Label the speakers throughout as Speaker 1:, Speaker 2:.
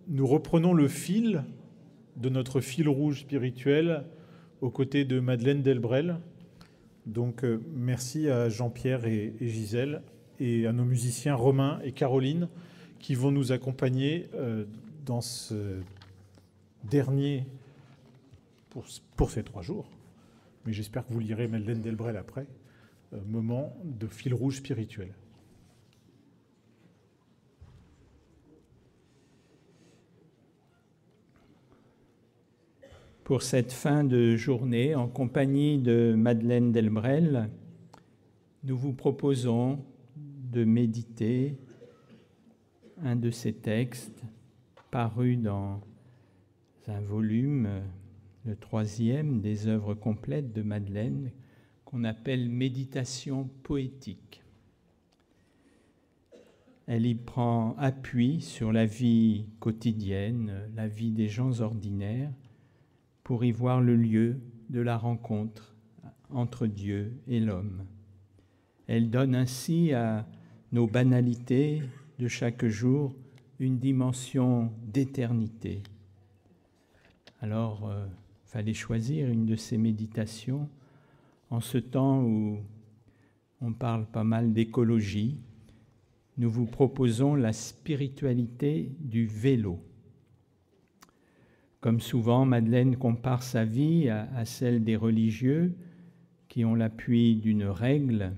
Speaker 1: Nous reprenons le fil de notre fil rouge spirituel aux côtés de Madeleine Delbrel. Donc merci à Jean-Pierre et Gisèle et à nos musiciens Romain et Caroline qui vont nous accompagner dans ce dernier, pour ces 3 jours, mais j'espère que vous lirez Madeleine Delbrel après, moment de fil rouge spirituel.
Speaker 2: Pour cette fin de journée, en compagnie de Madeleine Delbrel, nous vous proposons de méditer un de ces textes parus dans un volume, le 3e des œuvres complètes de Madeleine, qu'on appelle Méditation poétique. Elle y prend appui sur la vie quotidienne, la vie des gens ordinaires, pour y voir le lieu de la rencontre entre Dieu et l'homme. Elle donne ainsi à nos banalités de chaque jour une dimension d'éternité. Alors, fallait choisir une de ces méditations en ce temps où on parle pas mal d'écologie. Nous vous proposons la spiritualité du vélo. Comme souvent, Madeleine compare sa vie à celle des religieux qui ont l'appui d'une règle,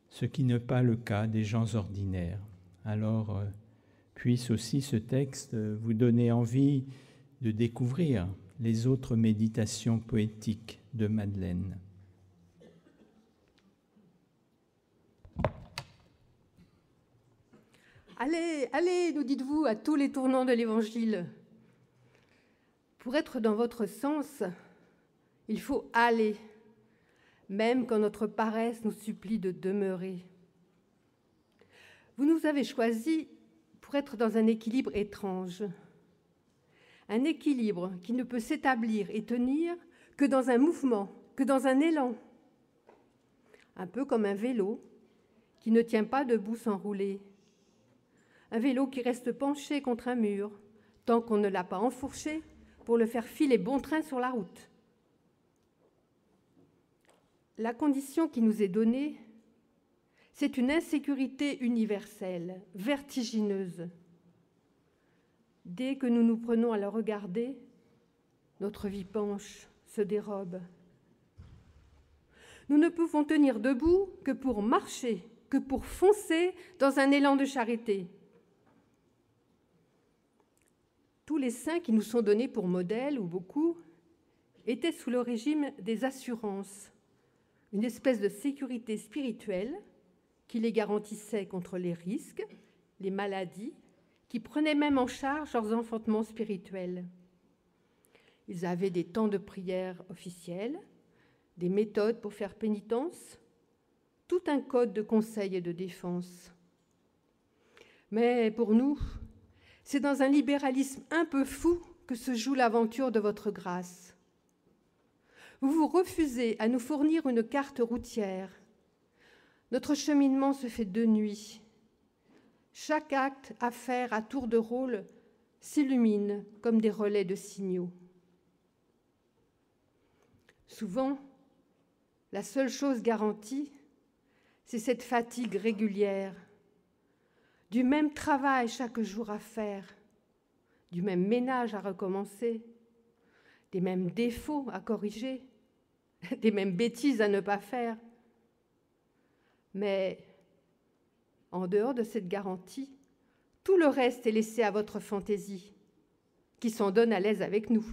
Speaker 2: ce qui n'est pas le cas des gens ordinaires. Alors, puisse aussi ce texte vous donner envie de découvrir les autres méditations poétiques de Madeleine.
Speaker 3: Allez, allez, nous dites-vous à tous les tournants de l'Évangile. Pour être dans votre sens, il faut aller, même quand notre paresse nous supplie de demeurer. Vous nous avez choisis pour être dans un équilibre étrange. Un équilibre qui ne peut s'établir et tenir que dans un mouvement, que dans un élan. Un peu comme un vélo qui ne tient pas debout sans rouler. Un vélo qui reste penché contre un mur tant qu'on ne l'a pas enfourché pour le faire filer bon train sur la route. La condition qui nous est donnée, c'est une insécurité universelle, vertigineuse. Dès que nous nous prenons à la regarder, notre vie penche, se dérobe. Nous ne pouvons tenir debout que pour marcher, que pour foncer dans un élan de charité. Tous les saints qui nous sont donnés pour modèle, ou beaucoup, étaient sous le régime des assurances, une espèce de sécurité spirituelle qui les garantissait contre les risques, les maladies, qui prenaient même en charge leurs enfantements spirituels. Ils avaient des temps de prière officiels, des méthodes pour faire pénitence, tout un code de conseil et de défense. Mais pour nous, c'est dans un libéralisme un peu fou que se joue l'aventure de votre grâce. Vous vous refusez à nous fournir une carte routière. Notre cheminement se fait de nuit. Chaque acte à faire à tour de rôle s'illumine comme des relais de signaux. Souvent, la seule chose garantie, c'est cette fatigue régulière, du même travail chaque jour à faire, du même ménage à recommencer, des mêmes défauts à corriger, des mêmes bêtises à ne pas faire. Mais en dehors de cette garantie, tout le reste est laissé à votre fantaisie, qui s'en donne à l'aise avec nous.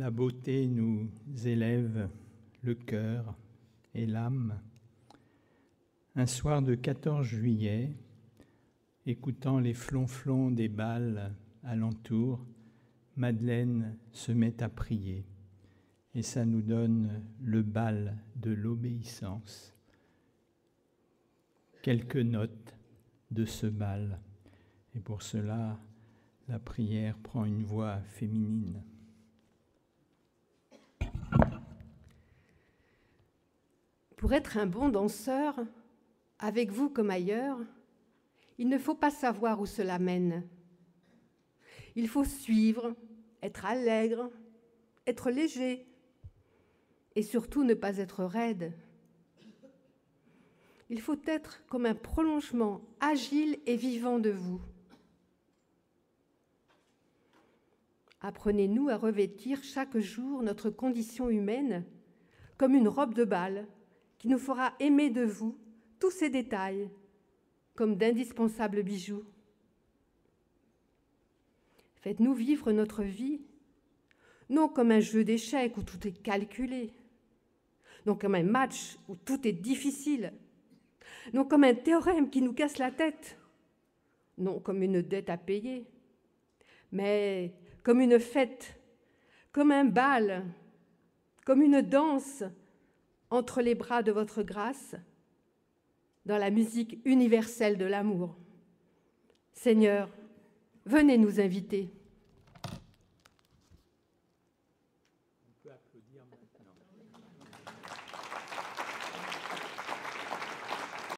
Speaker 2: la beauté nous élève le cœur et l'âme. Un soir de 14 juillet, écoutant les flonflons des balles alentour, Madeleine se met à prier et ça nous donne le bal de l'obéissance. Quelques notes de ce bal et pour cela, la prière prend une voix féminine.
Speaker 3: Pour être un bon danseur, avec vous comme ailleurs, il ne faut pas savoir où cela mène. Il faut suivre, être allègre, être léger et surtout ne pas être raide. Il faut être comme un prolongement agile et vivant de vous. Apprenez-nous à revêtir chaque jour notre condition humaine comme une robe de bal qui nous fera aimer de vous tous ces détails comme d'indispensables bijoux. Faites-nous vivre notre vie, non comme un jeu d'échecs où tout est calculé, non comme un match où tout est difficile, non comme un théorème qui nous casse la tête, non comme une dette à payer, mais comme une fête, comme un bal, comme une danse entre les bras de votre grâce, dans la musique universelle de l'amour. Seigneur, venez nous inviter.